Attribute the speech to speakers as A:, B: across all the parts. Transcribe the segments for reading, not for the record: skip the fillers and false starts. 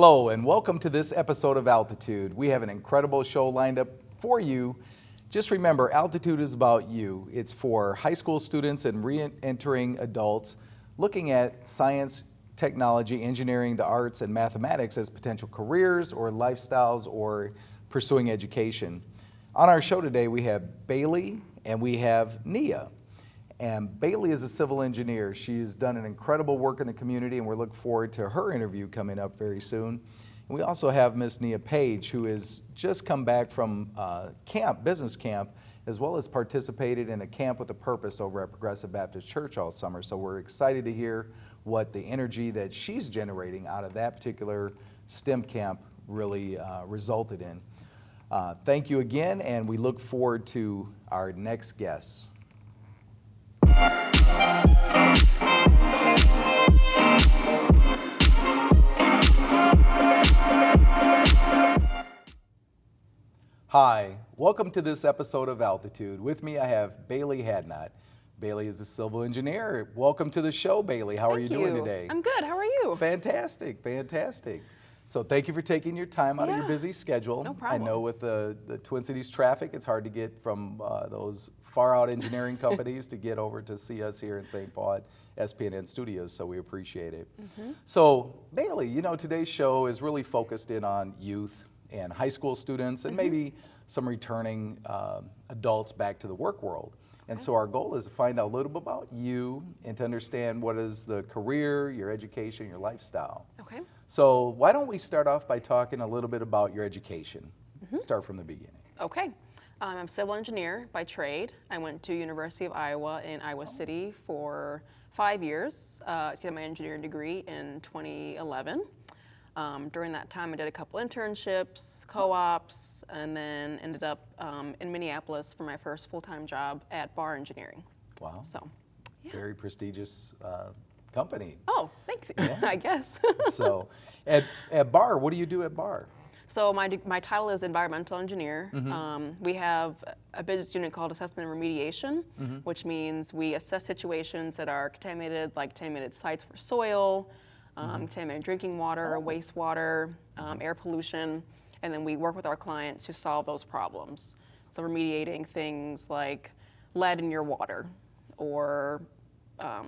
A: Hello and welcome to this episode of Altitude. We have an incredible show lined up for you. Just remember, Altitude is about you. It's for high school students and re-entering adults looking at science, technology, engineering, the arts, and mathematics as potential careers or lifestyles or pursuing education. On our show today, we have Bailey and we have Nia. And Bailey is a civil engineer. She's done an incredible work in the community, and we're looking forward to her interview coming up very soon. And we also have Miss Nia Page, who has just come back from business camp, as well as participated in a camp with a purpose over at Progressive Baptist Church all summer. So we're excited to hear what the energy that she's generating out of that particular STEM camp really resulted in. Thank you again, and we look forward to our next guests. Hi, welcome to this episode of Altitude. With me I have Bailey Hadnott. Bailey is a civil engineer. Welcome to the show, Bailey. How are you doing today?
B: I'm good. How are you?
A: Fantastic, fantastic. So thank you for taking your time out of your busy schedule.
B: No problem.
A: I know with the Twin Cities traffic, it's hard to get from those far out engineering companies to get over to see us here in St. Paul at SPNN Studios, so we appreciate it. So Bailey, you know, today's show is really focused in on youth and high school students and maybe some returning adults back to the work world. And so our goal is to find out a little bit about you and to understand what is the career, your education, your lifestyle.
B: Okay.
A: So why don't we start off by talking a little bit about your education? Start from the beginning.
B: Okay. I'm a civil engineer by trade. I went to University of Iowa in Iowa City for 5 years to get my engineering degree in 2011. During that time, I did a couple internships, co-ops, and then ended up in Minneapolis for my first full-time job at Bar Engineering.
A: Wow.
B: So, yeah.
A: Very prestigious company.
B: Oh, thanks.
A: Yeah.
B: I guess.
A: So at Bar, what do you do at Bar?
B: So my title is environmental engineer. We have a business unit called assessment and remediation, which means we assess situations that are contaminated, like contaminated sites for soil, contaminated drinking water, wastewater, air pollution, and then we work with our clients to solve those problems. So remediating things like lead in your water, or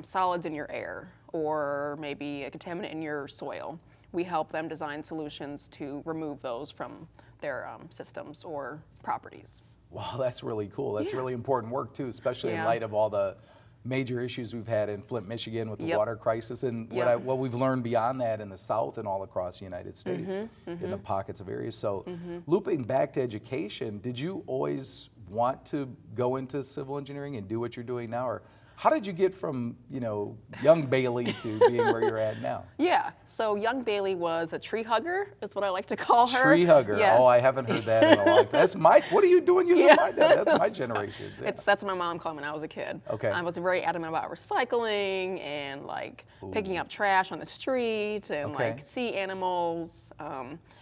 B: solids in your air, or maybe a contaminant in your soil. We help them design solutions to remove those from their systems or properties.
A: Wow, that's really cool. That's really important work too, especially in light of all the major issues we've had in Flint, Michigan with the water crisis and what we've learned beyond that in the South and all across the United States in the pockets of areas. So looping back to education, did you always want to go into civil engineering and do what you're doing now? Or how did you get from, you know, young Bailey to being where you're at now?
B: Yeah, so young Bailey was a tree hugger, is what I like to call her.
A: Tree hugger.
B: Yes.
A: Oh, I haven't heard that in a long time. That's what are you doing using my dad? That's my generation. Yeah.
B: That's what my mom called me when I was a kid.
A: Okay.
B: I was very adamant about recycling and like picking up trash on the street and like sea animals.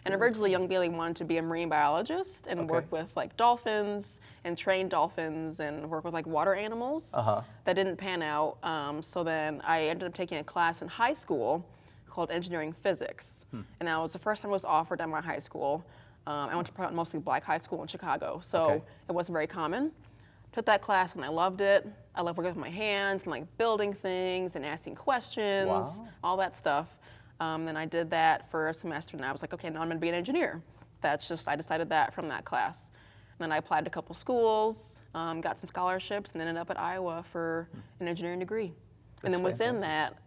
B: And originally young Bailey wanted to be a marine biologist and work with like dolphins and train dolphins and work with like water animals. That didn't pan out. So then I ended up taking a class in high school called engineering physics. And that was the first time it was offered at my high school. I went to a mostly black high school in Chicago, so it wasn't very common. Took that class and I loved it. I love working with my hands and like building things and asking questions, all that stuff. Then I did that for a semester and I was like, okay, now I'm gonna be an engineer. I decided that from that class. And then I applied to a couple schools, got some scholarships, and then ended up at Iowa for an engineering degree. And then within that,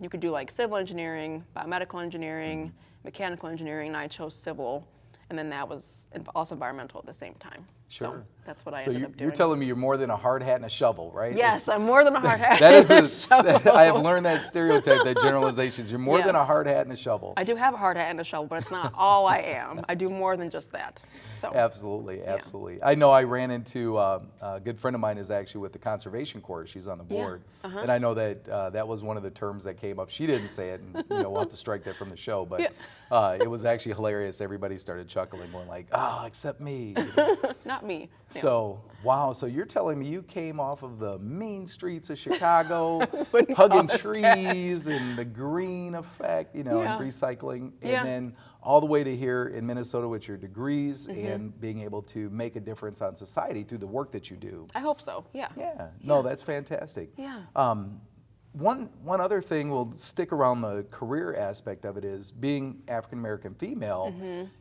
B: you could do like civil engineering, biomedical engineering, mechanical engineering, and I chose civil. And then that was also environmental at the same time.
A: Sure.
B: So that's what I ended up doing.
A: You're telling me you're more than a hard hat and a shovel, right?
B: Yes, I'm more than a hard hat
A: that
B: and a
A: is
B: shovel.
A: I have learned that stereotype, that generalizations. You're more than a hard hat and a shovel.
B: I do have a hard hat and a shovel, but it's not all I am. I do more than just that. So.
A: Absolutely, absolutely. I know I ran into a good friend of mine is actually with the Conservation Corps. She's on the board. And I know that that was one of the terms that came up. She didn't say it, and we'll have to strike that from the show, but it was actually hilarious. Everybody started chuckling chuckling, going like, "Ah, except me."
B: Not me. Yeah.
A: So, wow. So you're telling me you came off of the mean streets of Chicago,
B: Wouldn't
A: hugging
B: call it
A: trees and the green effect, and
B: Yeah.
A: recycling, and
B: Yeah.
A: then all the way to here in Minnesota with your degrees and being able to make a difference on society through the work that you do.
B: I hope so. Yeah.
A: Yeah. No, that's fantastic.
B: Yeah.
A: One other thing, we'll stick around the career aspect of it, is being African American female,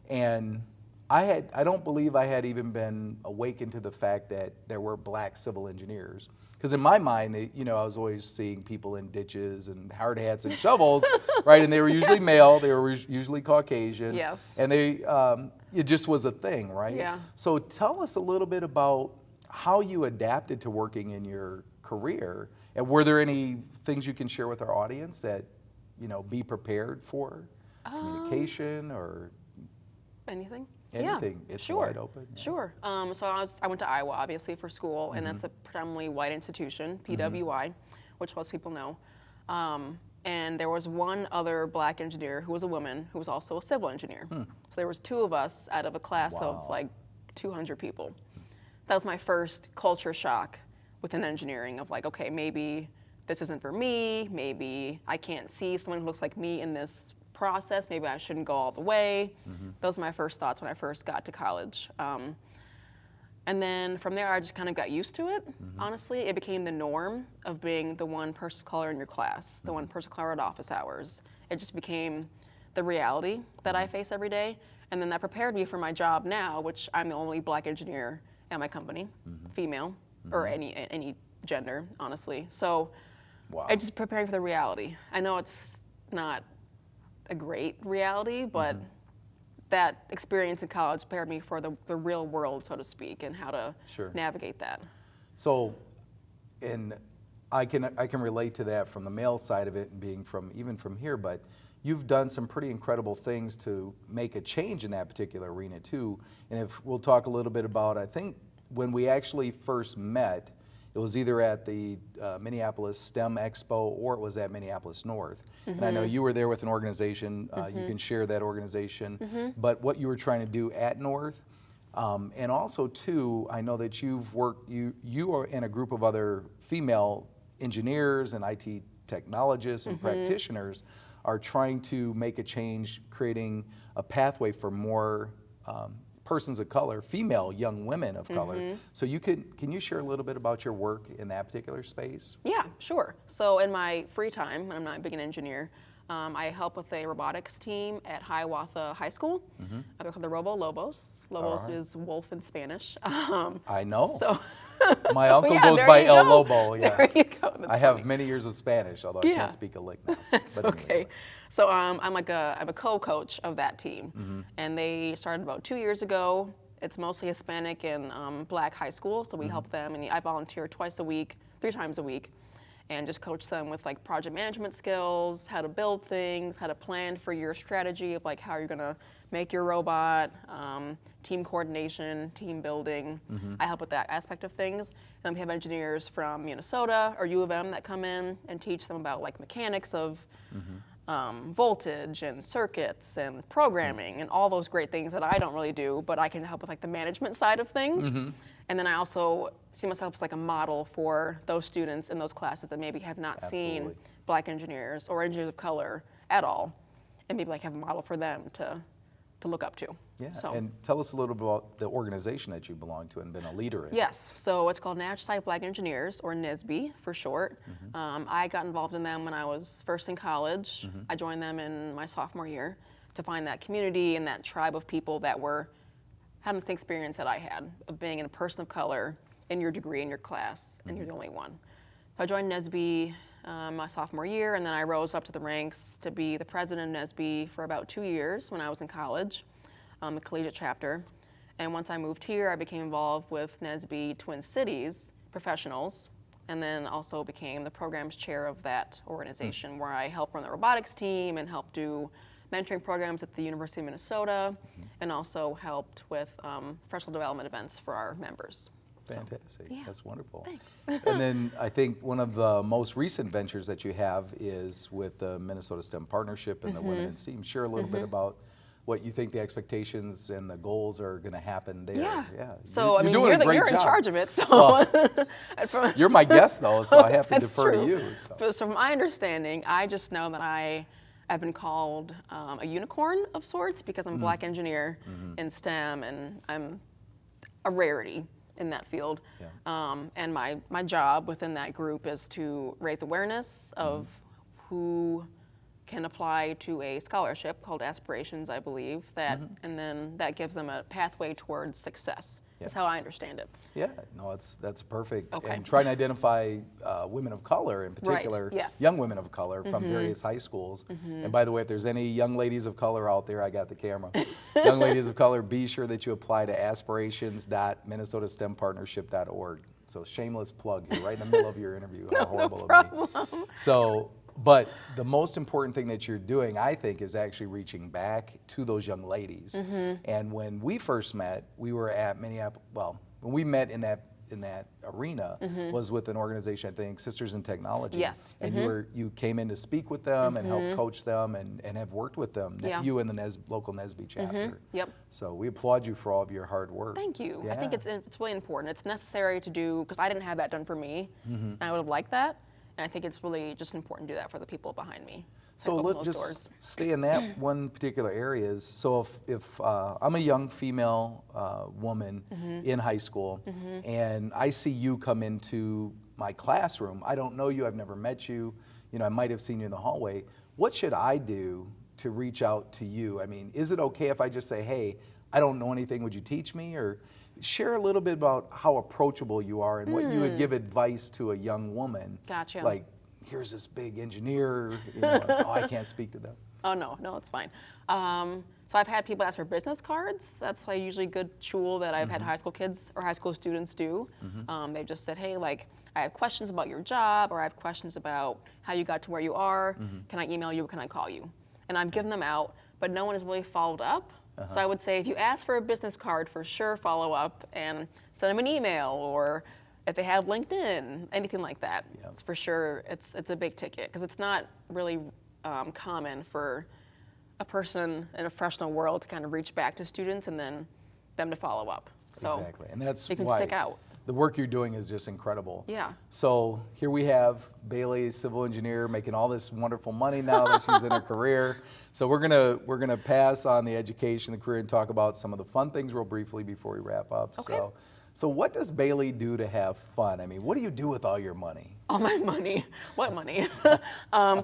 A: and I don't believe I had even been awakened to the fact that there were black civil engineers. Because in my mind, I was always seeing people in ditches and hard hats and shovels, right? And they were usually male, they were usually Caucasian.
B: Yes.
A: And it just was a thing, right?
B: Yeah.
A: So tell us a little bit about how you adapted to working in your career. And were there any things you can share with our audience that, be prepared for? Communication or
B: Anything?
A: anything?
B: Yeah,
A: It's
B: sure.
A: wide open. Yeah.
B: Sure. So I went to Iowa, obviously, for school, and that's a predominantly white institution, PWI, which most people know. And there was one other black engineer who was a woman who was also a civil engineer. So there was two of us out of a class of like 200 people. That was my first culture shock within engineering of like, okay, maybe this isn't for me, maybe I can't see someone who looks like me in this process, maybe I shouldn't go all the way. Those were my first thoughts when I first got to college. And then from there, I just kind of got used to it. Honestly, it became the norm of being the one person of color in your class, the one person of color at office hours. It just became the reality that I face every day. And then that prepared me for my job now, which I'm the only black engineer at my company, female, or any gender, honestly. So it just preparing for the reality. I know it's not a great reality, but that experience in college prepared me for the real world, so to speak, and how to navigate that.
A: So, and I can relate to that from the male side of it, and being even from here, but you've done some pretty incredible things to make a change in that particular arena too. And if we'll talk a little bit about, I think when we actually first met, it was either at the Minneapolis STEM Expo or it was at Minneapolis North. And I know you were there with an organization, you can share that organization, but what you were trying to do at North. And also too, I know that you've worked, you are in a group of other female engineers and IT technologists and practitioners are trying to make a change, creating a pathway for more persons of color, female young women of color. So can you share a little bit about your work in that particular space?
B: Yeah, sure. So in my free time, when I'm not being an engineer, I help with a robotics team at Hiawatha High School. They're called the Lobos. Lobos is wolf in Spanish.
A: I know.
B: So
A: my uncle
B: yeah,
A: goes
B: there
A: by
B: you
A: El
B: go.
A: Lobo. Yeah.
B: There you go. That's
A: I have
B: funny.
A: many years of Spanish, although I can't speak a lick now. But
B: Okay.
A: anyway.
B: So I'm a co-coach of that team, and they started about 2 years ago. It's mostly Hispanic and black high school, so we help them, and I volunteer twice a week, 3 times a week, and just coach them with like project management skills, how to build things, how to plan for your strategy of like how you're gonna make your robot, team coordination, team building. I help with that aspect of things. And we have engineers from Minnesota or U of M that come in and teach them about like mechanics of voltage and circuits and programming and all those great things that I don't really do, but I can help with like the management side of things. And then I also see myself as like a model for those students in those classes that maybe have not seen black engineers or engineers of color at all, and maybe like have a model for them to look up to.
A: Yeah,
B: So.
A: and tell us a little bit about the organization that you belong to and been a leader in.
B: Yes, so it's called Nash Site Black Engineers, or NSBE for short. I got involved in them when I was first in college. I joined them in my sophomore year to find that community and that tribe of people that were having the same experience that I had of being a person of color in your degree, in your class, and you're the only one. So I joined NSBE my sophomore year, and then I rose up to the ranks to be the president of NSBE for about 2 years when I was in college, the collegiate chapter. And once I moved here, I became involved with NSBE Twin Cities professionals, and then also became the programs chair of that organization, where I help run the robotics team and help do mentoring programs at the University of Minnesota, and also helped with professional development events for our members.
A: Fantastic.
B: Yeah.
A: That's wonderful.
B: Thanks.
A: And then I think one of the most recent ventures that you have is with the Minnesota STEM Partnership and the Women in STEAM. Share a little bit about what you think the expectations and the goals are going to happen there.
B: Yeah. So I mean,
A: doing a great
B: you're in
A: job.
B: charge of it. So
A: Well, you're my guest though, so I have to defer to you. So.
B: But so from my understanding, I just know that I've been called a unicorn of sorts because I'm a Black engineer in STEM, and I'm a rarity in that field. And my job within that group is to raise awareness of who can apply to a scholarship called Aspirations, I believe, that and then that gives them a pathway towards success. That's how I understand it.
A: Yeah, no, that's perfect.
B: Okay.
A: And trying to identify women of color in particular,
B: yes.
A: young women of color from various high schools. And by the way, if there's any young ladies of color out there, I got the camera. Young ladies of color, be sure that you apply to aspirations.minnesotastemmpartnership.org. So shameless plug here, right in the middle of your interview. How horrible of me. So, but the most important thing that you're doing, I think, is actually reaching back to those young ladies. And when we first met, we were at Minneapolis. Well, when we met in that arena was with an organization, I think, Sisters in Technology.
B: Yes.
A: And you came in to speak with them and help coach them and have worked with them.
B: Yeah.
A: You and the local NSBE chapter.
B: Yep.
A: So we applaud you for all of your hard work.
B: Thank you.
A: Yeah.
B: I think it's really important. It's necessary to do because I didn't have that done for me. And I would have liked that. And I think it's really just important to do that for the people behind me.
A: So let's just stay in that one particular area. So if I'm a young female woman in high school and I see you come into my classroom, I don't know you, I've never met you, I might have seen you in the hallway. What should I do to reach out to you? I mean, is it okay if I just say, hey, I don't know anything, would you teach me? Or share a little bit about how approachable you are and what you would give advice to a young woman.
B: Gotcha.
A: Like, here's this big engineer, oh, I can't speak to them.
B: Oh, no, it's fine. So I've had people ask for business cards. That's like usually a good tool that I've had high school kids or high school students do. They've just said, hey, like, I have questions about your job, or I have questions about how you got to where you are. Can I email you or can I call you? And I've given them out, but no one has really followed up. So I would say if you ask for a business card, for sure follow up and send them an email, or if they have LinkedIn, anything like that. It's for sure, it's a big ticket because it's not really common for a person in a professional world to kind of reach back to students and then them to follow up. So
A: exactly, and that's
B: you can
A: why
B: stick out.
A: The work you're doing is just incredible.
B: Yeah.
A: So here we have Bailey, civil engineer, making all this wonderful money now that she's in her career. So we're gonna pass on the education, the career, and talk about some of the fun things real briefly before we wrap up.
B: Okay.
A: So what does Bailey do to have fun? I mean, what do you do with all your money?
B: All my money? What money? So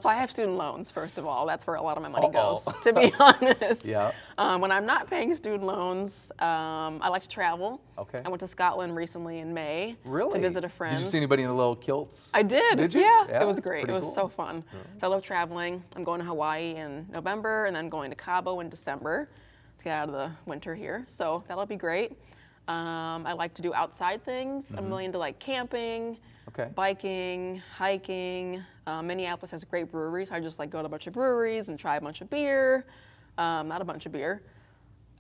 B: I have student loans, first of all. That's where a lot of my money goes, to be honest.
A: Yeah.
B: When I'm not paying student loans, I like to travel.
A: Okay.
B: I went to Scotland recently in May
A: Really?
B: to visit a friend.
A: Did you see anybody in the little kilts?
B: I did.
A: Did you?
B: Yeah, it was
A: that's
B: great. It
A: pretty
B: was
A: cool.
B: so fun. So I love traveling. I'm going to Hawaii in November and then going to Cabo in December to get out of the winter here. So that'll be great. I like to do outside things. I'm really into like camping, biking, hiking. Minneapolis has great breweries. I just like go to a bunch of breweries and try a bunch of beer. Not a bunch of beer,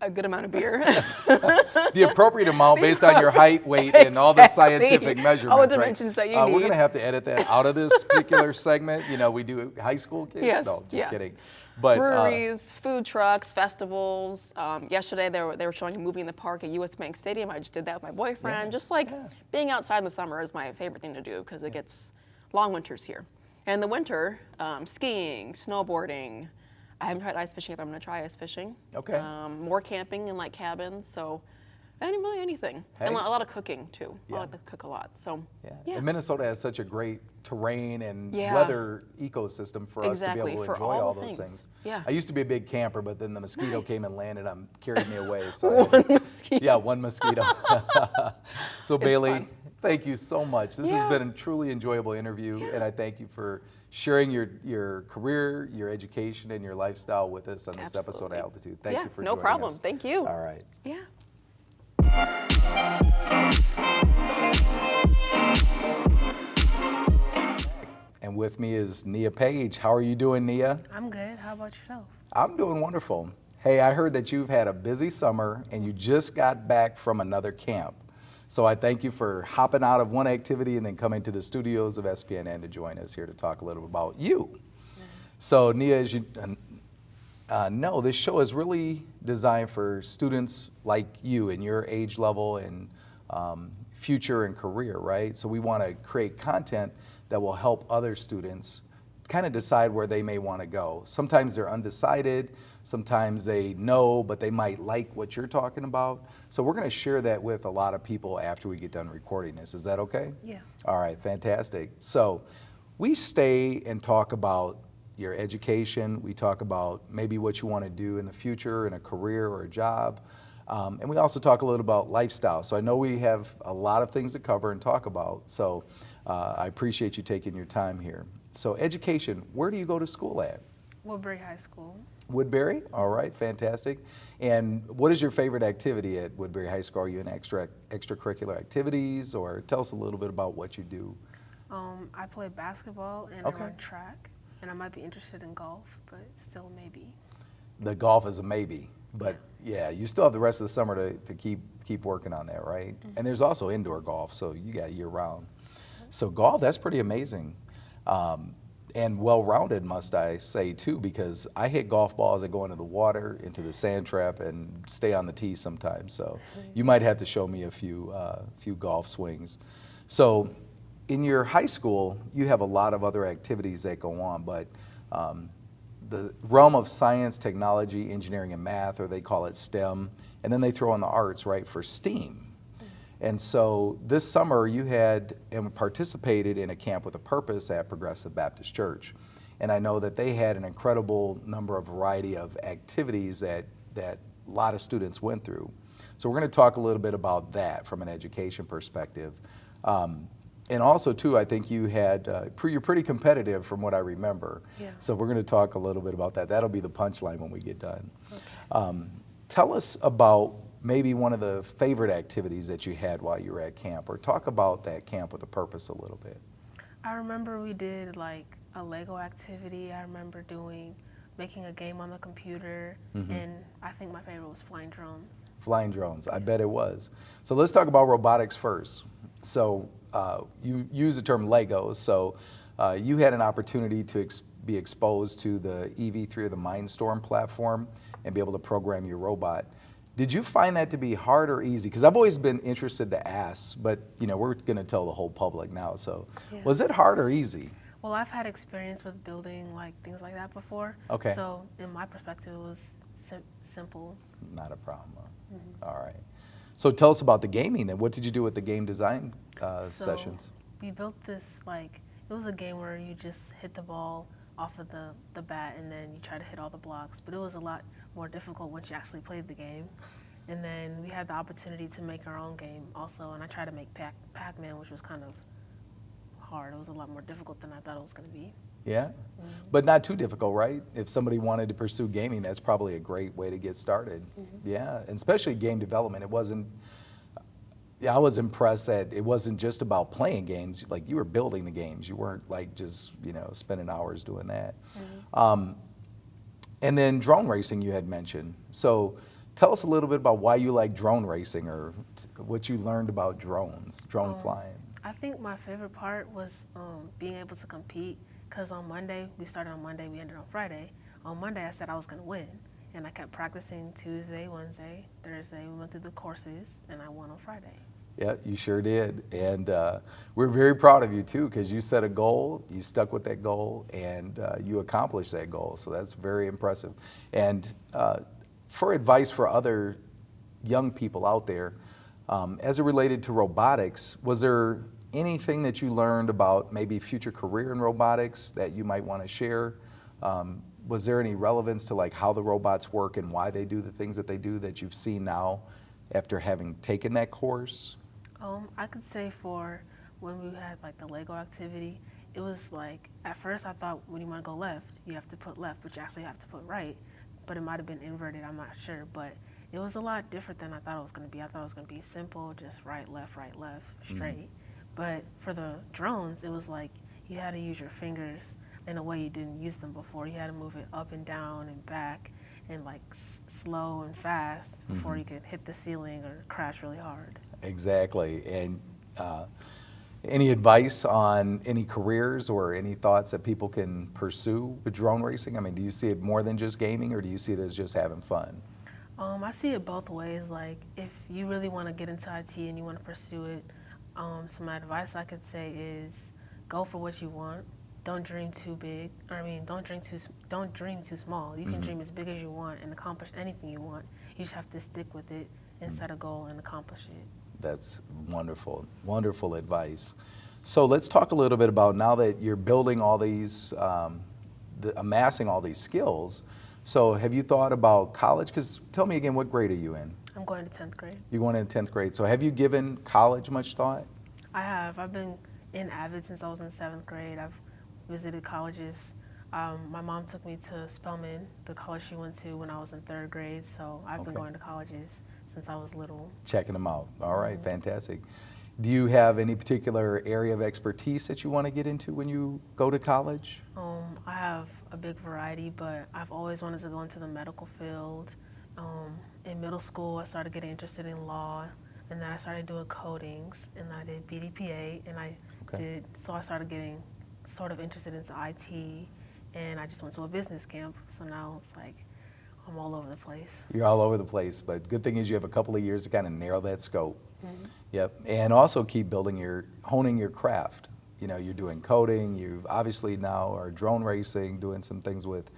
B: a good amount of beer.
A: The appropriate amount based on your height, weight, and all the scientific measurements.
B: All the dimensions that you need.
A: We're going to have to edit that out of this particular segment. We do high school kids.
B: Yes,
A: No, just
B: yes.
A: kidding. But
B: breweries, food trucks, festivals. Yesterday they were showing a movie in the park at US Bank Stadium. I just did that with my boyfriend. Just like being outside in the summer is my favorite thing to do because it gets long winters here. And in the winter, skiing, snowboarding. I haven't tried ice fishing, but I'm going to try ice fishing.
A: Okay.
B: More camping in like cabins. So really anything.
A: Hey.
B: And a lot of cooking too.
A: Yeah.
B: I like to cook a lot. So
A: And Minnesota has such a great terrain and weather ecosystem for us to be able to enjoy all those things.
B: Yeah.
A: I used to be a big camper, but then the mosquito came and landed on, carried me away. So
B: One mosquito.
A: Yeah, one mosquito. So Bailey,
B: fun.
A: thank you so much. This has been a truly enjoyable interview, and I thank you for sharing your career, your education, and your lifestyle with us on this episode of Altitude. Thank you for joining us.
B: No problem. Thank you.
A: All right.
B: Yeah.
A: And with me is Nia Page. How are you doing, Nia?
C: I'm good. How about yourself?
A: I'm doing wonderful. Hey, I heard that you've had a busy summer and you just got back from another camp. So I thank you for hopping out of one activity and then coming to the studios of SPNN to join us here to talk a little about you. So Nia, as you No, this show is really designed for students like you in your age level and future and career, right? So we want to create content that will help other students kind of decide where they may want to go. Sometimes they're undecided, sometimes they know, but they might like what you're talking about. So we're going to share that with a lot of people after we get done recording this. Is that okay?
C: Yeah.
A: All right, fantastic. So we stay and talk about your education. We talk about maybe what you want to do in the future in a career or a job. And we also talk a little about lifestyle. So I know we have a lot of things to cover and talk about. So I appreciate you taking your time here. So education, where do you go to school at?
C: Woodbury High School.
A: Woodbury? All right, fantastic. And what is your favorite activity at Woodbury High School? Are you in extracurricular activities, or tell us a little bit about what you do?
C: I play basketball and
A: Okay.
C: I run track, and I might be interested in golf, but still maybe.
A: The golf is a maybe, but yeah, you still have the rest of the summer to keep working on that, right?
C: Mm-hmm.
A: And there's also indoor golf, so you got year round. So golf, that's pretty amazing. And well-rounded, must I say, too, because I hit golf balls that go into the water, into the sand trap, and stay on the tee sometimes. So you might have to show me a few golf swings. So in your high school, you have a lot of other activities that go on, but the realm of science, technology, engineering, and math, or they call it STEM, and then they throw in the arts, right, for STEAM. And so this summer you had and participated in a camp with a purpose at Progressive Baptist Church. And I know that they had an incredible number of variety of activities that a lot of students went through. So we're going to talk a little bit about that from an education perspective. And also too, I think you had, you're pretty competitive from what I remember.
C: Yeah.
A: So we're going to talk a little bit about that. That'll be the punchline when we get done. Okay. Tell us about maybe one of the favorite activities that you had while you were at camp, or talk about that camp with a purpose a little bit.
C: I remember we did like a Lego activity. I remember making a game on the computer, and I think my favorite was flying drones.
A: Flying drones, I bet it was. So let's talk about robotics first. So you use the term Legos, so you had an opportunity to be exposed to the EV3 or the Mindstorm platform and be able to program your robot. Did you find that to be hard or easy? Because I've always been interested to ask, but you know, we're going to tell the whole public now. So
C: Yeah.
A: was it hard or easy?
C: Well, I've had experience with building like things like that before.
A: Okay.
C: So in my perspective, it was simple.
A: Not a problem. All right. So tell us about the gaming then. What did you do with the game design sessions?
C: We built this, like, it was a game where you just hit the ball off of the bat and then you try to hit all the blocks, but it was a lot more difficult once you actually played the game. And then we had the opportunity to make our own game also, and I tried to make Pac-Man, which was kind of hard. It was a lot more difficult than I thought it was going to be.
A: Yeah, but not too difficult, right? If somebody wanted to pursue gaming, that's probably a great way to get started. Yeah, and especially game development. It wasn't, I was impressed that it wasn't just about playing games, like you were building the games. You weren't like just, you know, spending hours doing that. And then drone racing you had mentioned. So tell us a little bit about why you like drone racing, or what you learned about drones, drone flying.
C: I think my favorite part was being able to compete, because on Monday, we started on Monday, we ended on Friday. On Monday, I said I was going to win, and I kept practicing Tuesday, Wednesday, Thursday. We went through the courses, and I won on Friday.
A: Yeah, you sure did. And we're very proud of you too, because you set a goal, you stuck with that goal, and you accomplished that goal. So that's very impressive. And for advice for other young people out there, as it related to robotics, was there anything that you learned about maybe future career in robotics that you might want to share? Was there any relevance to like how the robots work and why they do the things that they do that you've seen now after having taken that course?
C: I could say for when we had like the Lego activity, it was like, at first I thought when you want to go left, you have to put left, but you actually have to put right. But it might have been inverted, I'm not sure. But it was a lot different than I thought it was going to be. I thought it was going to be simple, just right, left, straight. But for the drones, it was like you had to use your fingers in a way you didn't use them before. You had to move it up and down and back and like slow and fast before you could hit the ceiling or crash really hard.
A: Exactly. Any advice on any careers or any thoughts that people can pursue with drone racing? I mean, do you see it more than just gaming, or do you see it as just having fun?
C: I see it both ways. Like, if you really want to get into IT and you want to pursue it, some advice I could say is go for what you want. Don't dream too big. Don't dream too small. You can dream as big as you want and accomplish anything you want. You just have to stick with it and set a goal and accomplish it.
A: That's wonderful, wonderful advice. So let's talk a little bit about, now that you're building all these, amassing all these skills. So have you thought about college? Because tell me again, what grade are you in?
C: I'm going to 10th grade.
A: You're going into 10th grade. So have you given college much thought?
C: I have. I've been in Avid since I was in 7th grade. I've visited colleges. My mom took me to Spelman, the college she went to when I was in 3rd grade. So I've been going to colleges since I was little.
A: Checking them out. All right, fantastic. Do you have any particular area of expertise that you want to get into when you go to college?
C: I have a big variety, but I've always wanted to go into the medical field. In middle school, I started getting interested in law, and then I started doing codings, and I did BDPA, and I started getting sort of interested into IT, and I just went to a business camp, so now it's like I'm all over the place.
A: You're all over the place, but good thing is you have a couple of years to kind of narrow that scope. Yep, and also keep honing your craft. You know, you're doing coding, you obviously now are drone racing, doing some things with,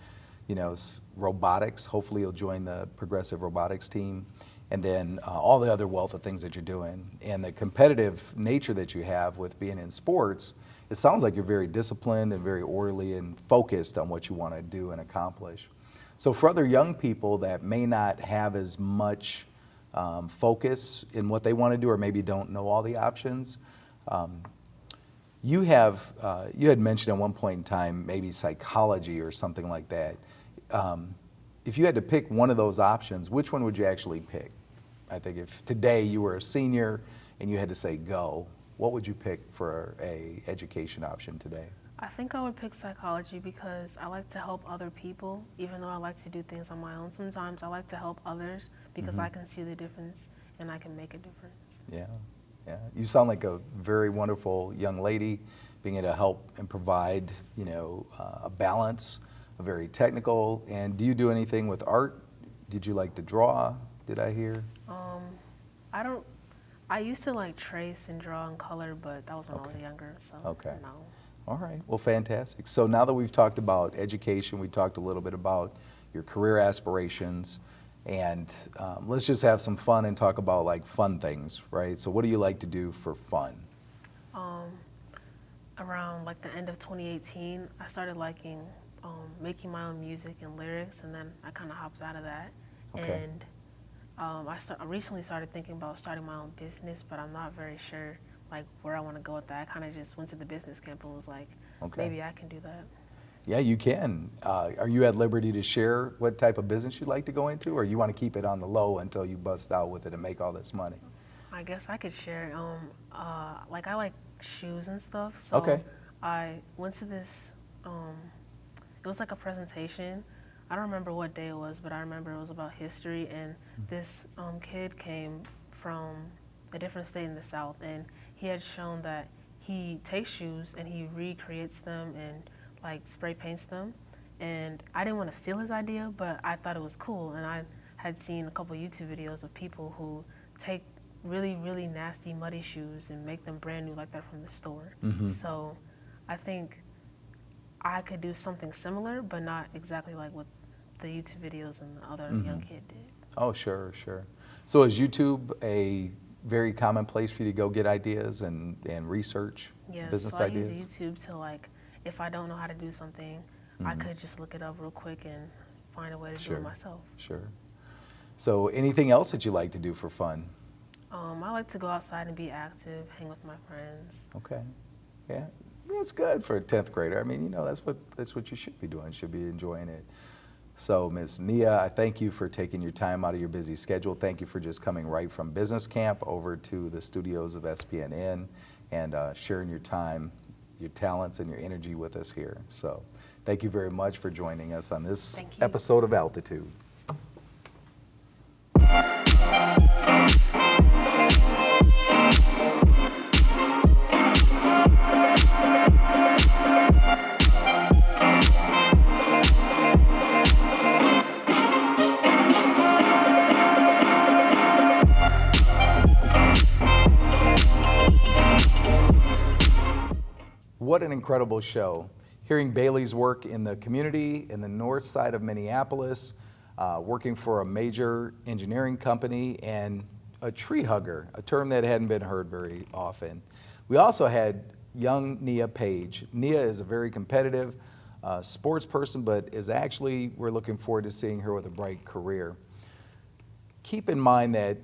A: robotics. Hopefully you'll join the progressive robotics team, and then all the other wealth of things that you're doing. And the competitive nature that you have with being in sports, it sounds like you're very disciplined and very orderly and focused on what you want to do and accomplish. So for other young people that may not have as much focus in what they want to do, or maybe don't know all the options, you had mentioned at one point in time maybe psychology or something like that. If you had to pick one of those options, which one would you actually pick? I think if today you were a senior and you had to say go, what would you pick for a education option today?
C: I think I would pick psychology because I like to help other people, even though I like to do things on my own. Sometimes I like to help others because I can see the difference and I can make a difference.
A: Yeah. You sound like a very wonderful young lady, being able to help and provide, a balance, a very technical. And do you do anything with art? Did you like to draw, did I hear?
C: I used to like trace and draw and color, but that was when I was younger, so no.
A: All right, well, fantastic. So now that we've talked about education, we talked a little bit about your career aspirations, and let's just have some fun and talk about like fun things, right? So what do you like to do for fun?
C: Around like the end of 2018, I started liking making my own music and lyrics, and then I kind of hopped out of that.
A: Okay.
C: And I recently started thinking about starting my own business, but I'm not very sure like where I want to go with that. I kind of just went to the business camp and was like, maybe I can do that.
A: Yeah, you can. Are you at liberty to share what type of business you'd like to go into, or you want to keep it on the low until you bust out with it and make all this money?
C: I guess I could share. Like I like shoes and stuff, so I went to this. It was like a presentation. I don't remember what day it was, but I remember it was about history, and this kid came from a different state in the South, and he had shown that he takes shoes and he recreates them and like spray paints them. And I didn't want to steal his idea, but I thought it was cool, and I had seen a couple YouTube videos of people who take really, really nasty muddy shoes and make them brand new like they're from the store. So I think I could do something similar, but not exactly like what the YouTube videos and the other young kid did.
A: Oh, sure. So is YouTube a very common place for you to go get ideas and research business
C: so
A: ideas?
C: I use YouTube to like, if I don't know how to do something, I could just look it up real quick and find a way to do it myself. Sure.
A: So anything else that you like to do for fun?
C: I like to go outside and be active, hang with my friends.
A: Okay. Yeah, that's good for a 10th grader. I mean, that's what you should be doing. You should be enjoying it. So, Ms. Nia, I thank you for taking your time out of your busy schedule. Thank you for just coming right from business camp over to the studios of SPNN and sharing your time, your talents, and your energy with us here. So, thank you very much for joining us on this episode of Altitude. What an incredible show. Hearing Bailey's work in the community in the north side of Minneapolis, working for a major engineering company, and a tree hugger, a term that hadn't been heard very often. We also had young Nia Page. Nia is a very competitive sports person, but we're looking forward to seeing her with a bright career. Keep in mind that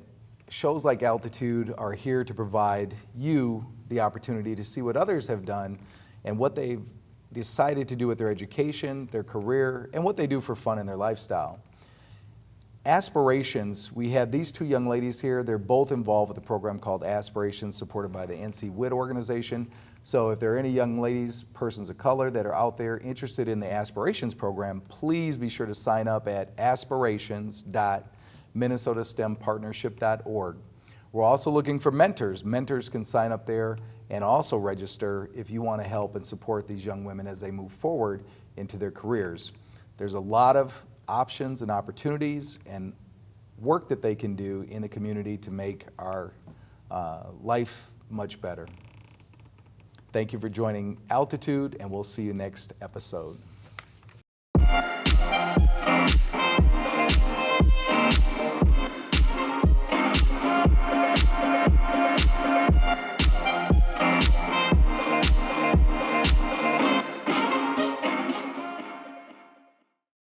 A: shows like Altitude are here to provide you the opportunity to see what others have done and what they've decided to do with their education, their career, and what they do for fun in their lifestyle. Aspirations, we had these two young ladies here. They're both involved with a program called Aspirations, supported by the NC WIT organization. So if there are any young ladies, persons of color that are out there interested in the Aspirations program, please be sure to sign up at aspirations.minnesotastempartnership.org. We're also looking for mentors. Mentors can sign up there and also register if you want to help and support these young women as they move forward into their careers. There's a lot of options and opportunities and work that they can do in the community to make our life much better. Thank you for joining Altitude, and we'll see you next episode.